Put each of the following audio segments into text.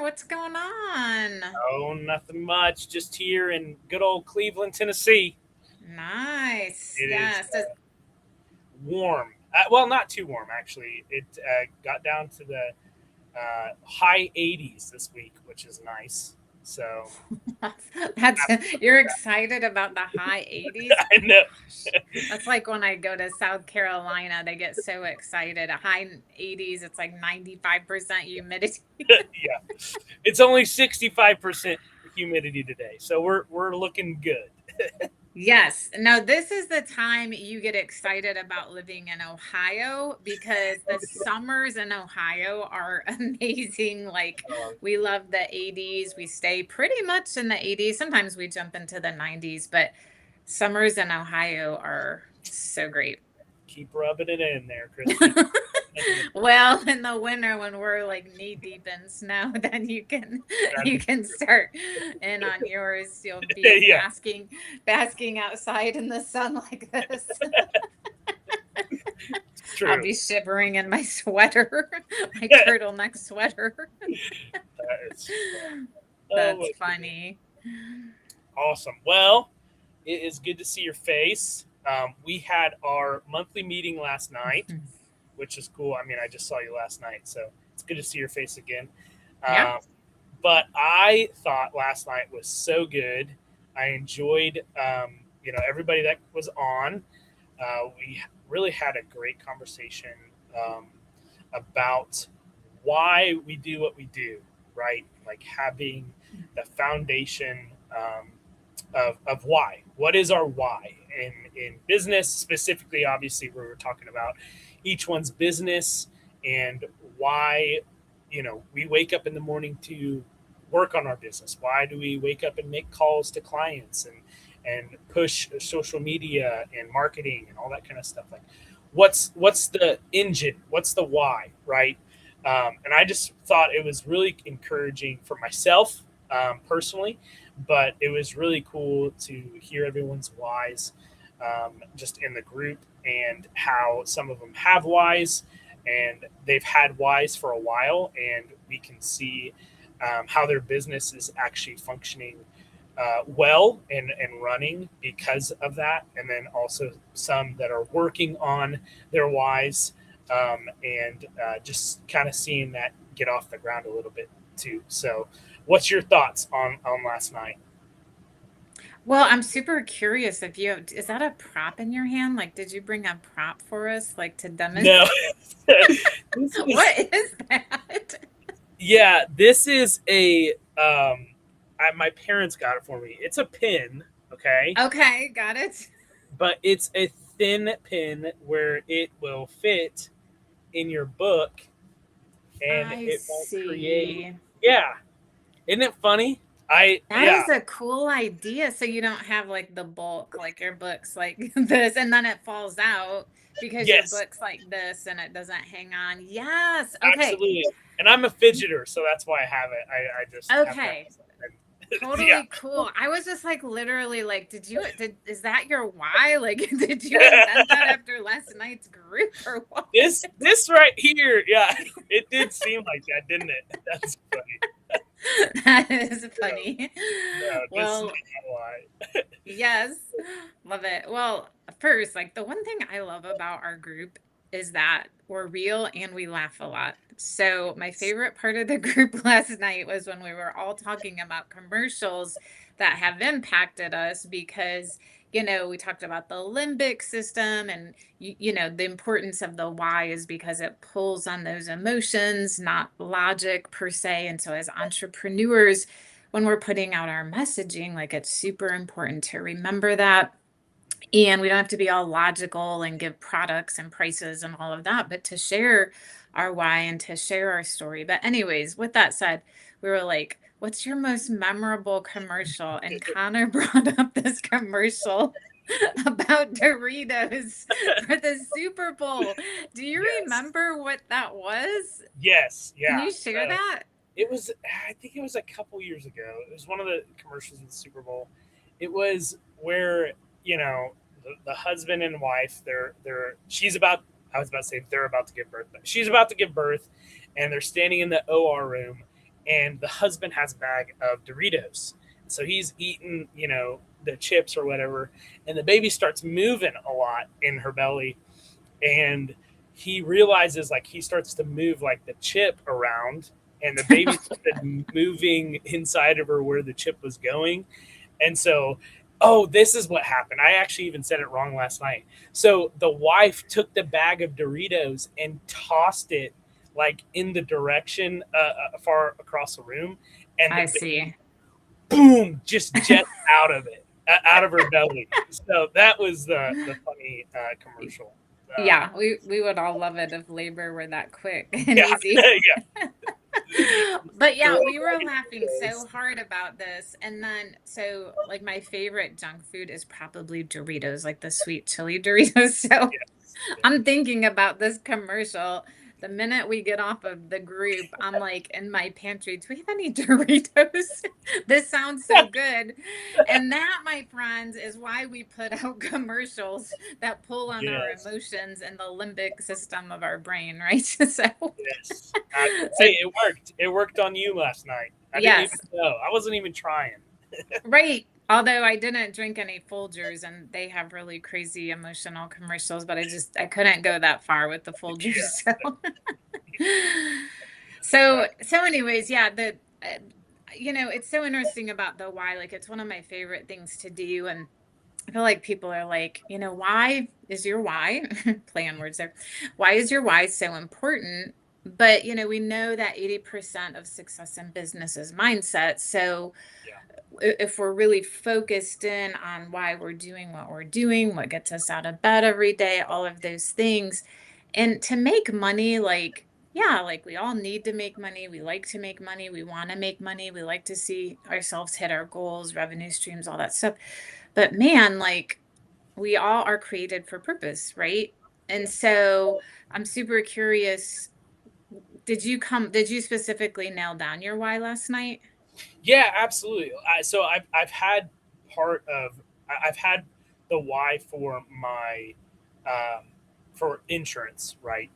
What's going on? Oh, nothing much. Just here in good old Cleveland, Tennessee. Nice. It is Yes. warm. Well, not too warm, actually. It got down to the high 80s this week, which is nice. So, You're excited about the high 80s? I know. Gosh. That's like when I go to South Carolina, they get so excited. A high 80s, it's like 95% humidity. Yeah. It's only 65% humidity today. So we're looking good. Yes. No, this is the time you get excited about living in Ohio because the summers in Ohio are amazing. Like, we love the 80s. We stay pretty much in the 80s. Sometimes we jump into the 90s, but summers in Ohio are so great. Keep rubbing it in there, Christy. Keep rubbing it in. Well, in the winter when we're like knee deep in snow, then That you is can start in on yours. You'll be yeah, basking outside in the sun like this. it's I'll true. be shivering in my sweater, my That turtleneck sweater. is fun. Oh That's my goodness. funny. Awesome. Well, it is good to see your face. We had our monthly meeting last night, which is cool. I mean, I just saw you last night, so it's good to see your face again. Yeah. Um, but I thought last night was so good. I enjoyed, everybody that was on. We really had a great conversation um, about why we do what we do, right? Like having the foundation of why. What is our why in business specifically? Obviously, we were talking about each one's business and why we wake up in the morning to work on our business. Why do we wake up and make calls to clients and push social media and marketing and all that kind of stuff? Like, what's the engine? What's the why, right? And I just thought it was really encouraging for myself personally, but it was really cool to hear everyone's whys just in the group and how some of them have whys and they've had whys for a while, and we can see how their business is actually functioning well and running because of that. And then also some that are working on their whys and just kind of seeing that get off the ground a little bit too. So, what's your thoughts on last night? Well, I'm super curious if is that a prop in your hand? Like, did you bring a prop for us, like to No, demonstrate? this is What is that? yeah. This is a my parents got it for me. It's a pin, okay, Okay, got it. but it's a thin pin where it will fit in your book and I it won't create. see. Yeah, isn't it funny? I That yeah, is a cool idea. So you don't have like the bulk, like your book's like this, and then it falls out because your yes, book's like this and it doesn't hang on. Yes. Okay. absolutely. And I'm a fidgeter, so that's why I have it. I just have to have Okay. something. Yeah. Totally cool. I was just like literally like, is that your why? Like, did you invent that after last night's group or what? this right here, yeah, it did seem like that, didn't it? That's funny. That is No, funny. no, this is Well, why. yes, love it. Well, first, like the one thing I love about our group is that we're real and we laugh a lot. So, my favorite part of the group last night was when we were all talking about commercials that have impacted us because, we talked about the limbic system and, the importance of the why is because it pulls on those emotions, not logic per se. And so, as entrepreneurs, when we're putting out our messaging, like it's super important to remember that. And we don't have to be all logical and give products and prices and all of that, but to share our why and to share our story. But, anyways, with that said, we were like, what's your most memorable commercial? And Connor brought up this commercial about Doritos for the Super Bowl. Do you Yes, remember what that was? yes, Can yeah. you share that? It was. I think it was a couple years ago. It was one of the commercials with the Super Bowl. It was where the husband and wife. They're. She's about. I was about to say they're about to give birth, but she's about to give birth, and they're standing in the OR room, and the husband has a bag of Doritos. So he's eating, the chips or whatever, and the baby starts moving a lot in her belly, and he realizes like he starts to move like the chip around, and the baby started moving inside of her where the chip was going. And so, oh, this is what happened. I actually even said it wrong last night. So the wife took the bag of Doritos and tossed it like in the direction far across the room, and I the see. boom just jet out of it, out of her belly. So that was the funny commercial. Yeah, we would all love it if labor were that quick and Yeah, easy. yeah. But yeah, Throw we were right laughing Doritos. so hard about this. And then, so like my favorite junk food is probably Doritos, like the sweet chili Doritos. So Yes, I'm thinking about this commercial. The minute we get off of the group, I'm like in my pantry, do we have any Doritos? This sounds so good. And that, my friends, is why we put out commercials that pull on our yes, emotions and the limbic system of our brain, right? So, yes. so Hey, it worked. It worked on you last night. I didn't even yes, know. I wasn't even trying. right. Although I didn't drink any Folgers and they have really crazy emotional commercials, but I couldn't go that far with the Yeah. Folgers. So so anyways, yeah, it's so interesting about the why. Like it's one of my favorite things to do, and I feel like people are like, why is your why? Play on words there. Why is your why so important? But we know that 80% of success in business is mindset. So Yeah. if we're really focused in on why we're doing what we're doing, what gets us out of bed every day, all of those things, and to make money, like, yeah, like we all need to make money. We like to make money. We want to make money. We like to see ourselves hit our goals, revenue streams, all that stuff. But man, like we all are created for purpose, right? And Yeah. so I'm super curious. Did you specifically nail down your why last night? Yeah, absolutely. So I've had part of I've had the why for my um, for insurance, right?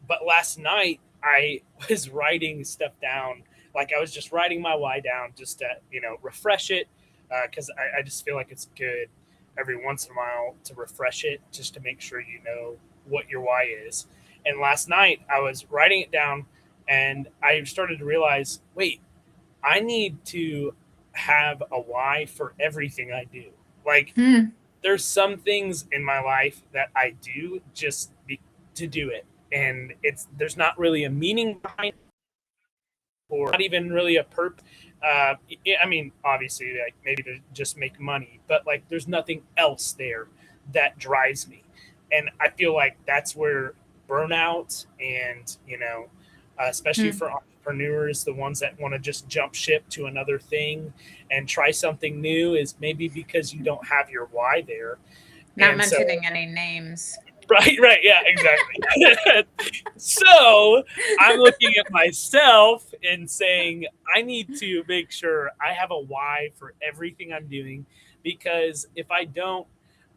But last night I was writing stuff down. Like I was just writing my why down just to refresh it, because I just feel like it's good every once in a while to refresh it just to make sure you know what your why is. And last night I was writing it down, and I started to realize, wait, I need to have a why for everything I do. Like, Hmm. there's some things in my life that I do just to do it, and there's not really a meaning behind it, or not even really a purpose. I mean, obviously, like maybe to just make money, but like there's nothing else there that drives me, and I feel like that's where burnout and especially Hmm. for entrepreneurs, the ones that want to just jump ship to another thing and try something new, is maybe because you don't have your why there. Not And so, mentioning any names. right, yeah, exactly. So I'm looking at myself and saying, I need to make sure I have a why for everything I'm doing, because if I don't,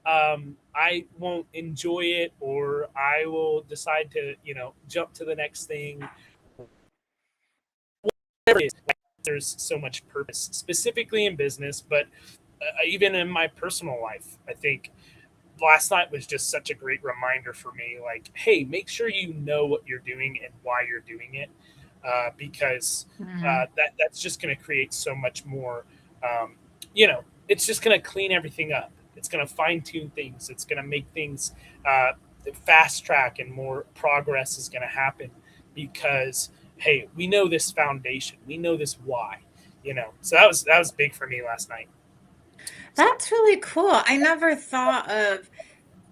I won't enjoy it, or I will decide to, jump to the next thing. There's so much purpose, specifically in business, but even in my personal life. I think last night was just such a great reminder for me. Like, hey, make sure you know what you're doing and why you're doing it, because Hmm. that's just going to create so much more. Um, it's just going to clean everything up. It's going to fine tune things. It's going to make things uh, fast track, and more progress is going to happen because hey, we know this foundation. We know this why. So that was big for me last night. So That's really cool. I never thought of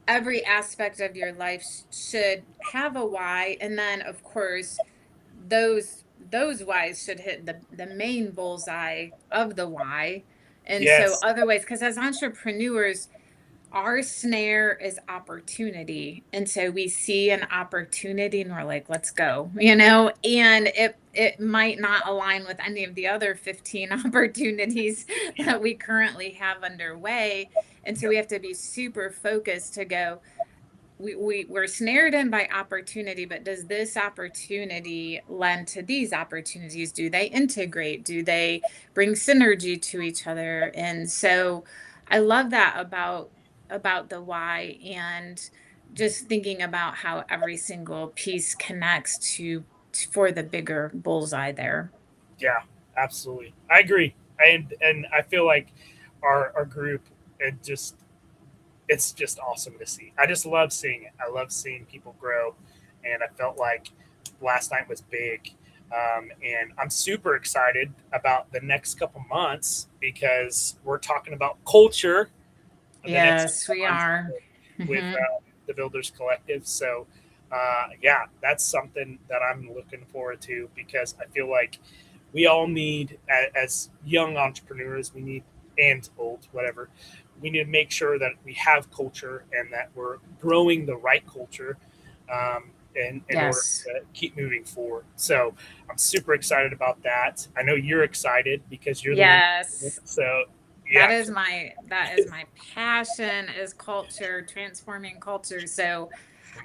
every aspect of your life should have a why, and then of course those whys should hit the main bullseye of the why. And so yes, otherwise, because as entrepreneurs, our snare is opportunity, and so we see an opportunity and we're like, let's go, and it might not align with any of the other 15 opportunities that we currently have underway. And so yep, we have to be super focused to go, we're snared in by opportunity, but does this opportunity lend to these opportunities? Do they integrate? Do they bring synergy to each other? And so I love that about the why, and just thinking about how every single piece connects for the bigger bullseye there. Yeah, absolutely. I agree. And I feel like our group, it just it's just awesome to see. I just love seeing it. I love seeing people grow, and I felt like last night was big. And I'm super excited about the next couple months because we're talking about culture in the next Yes, couple we months are. with Hmm. the Builders Collective. So, yeah, that's something that I'm looking forward to because I feel like we all need, as young entrepreneurs, we need, and old, whatever, we need to make sure that we have culture and that we're growing the right culture in order Yes. to keep moving forward. So I'm super excited about that. I know you're excited because you're the one. Yes. So That yeah, is my passion, is culture, transforming culture. So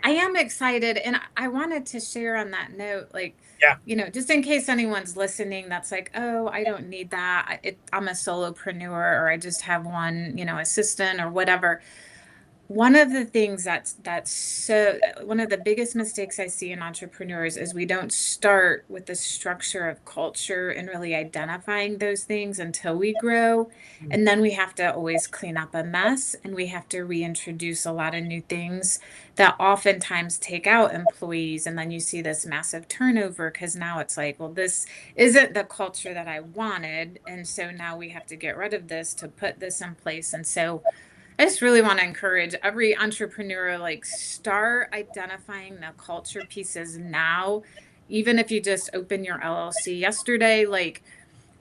I am excited, and I wanted to share on that note, like, yeah, just in case anyone's listening that's like, oh, I don't need that. I'm a solopreneur, or I just have one, assistant or whatever. One of the things one of the biggest mistakes I see in entrepreneurs is we don't start with the structure of culture and really identifying those things until we grow. And then we have to always clean up a mess, and we have to reintroduce a lot of new things that oftentimes take out employees. And then you see this massive turnover because now it's like, well, this isn't the culture that I wanted. And so now we have to get rid of this to put this in place. And so I just really want to encourage every entrepreneur, like, start identifying the culture pieces now, even if you just open your LLC yesterday, like,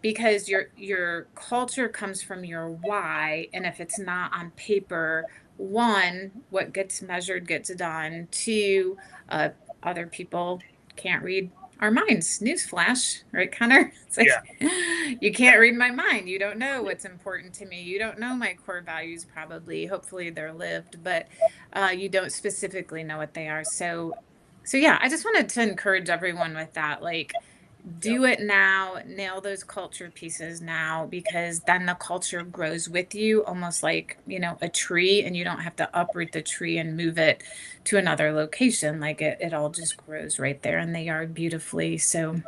because your culture comes from your why, and if it's not on paper, one, what gets measured gets done. Two, uh, other people can't read our minds. Newsflash, right, Connor? It's like, yeah, you can't read my mind. You don't know what's important to me. You don't know my core values, probably. Hopefully, they're lived, but you don't specifically know what they are. So yeah, I just wanted to encourage everyone with that. Like, yeah. do it now, nail those culture pieces now, because then the culture grows with you, almost like, a tree, and you don't have to uproot the tree and move it to another location. Like, it all just grows right there in the yard beautifully. So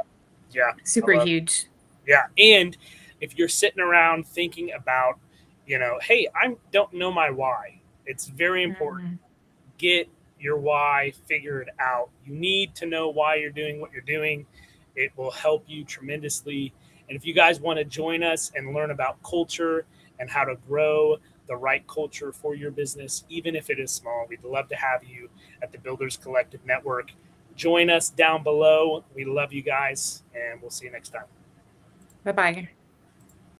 Yeah, I super love it. huge. Yeah, and if you're sitting around thinking about, hey, I don't know my why. It's very important. Mhm. Get your why figured out. You need to know why you're doing what you're doing. It will help you tremendously. And if you guys want to join us and learn about culture and how to grow the right culture for your business, even if it is small, we'd love to have you at the Builders Collective Network. Join us down below. We love you guys, and we'll see you next time. Bye bye.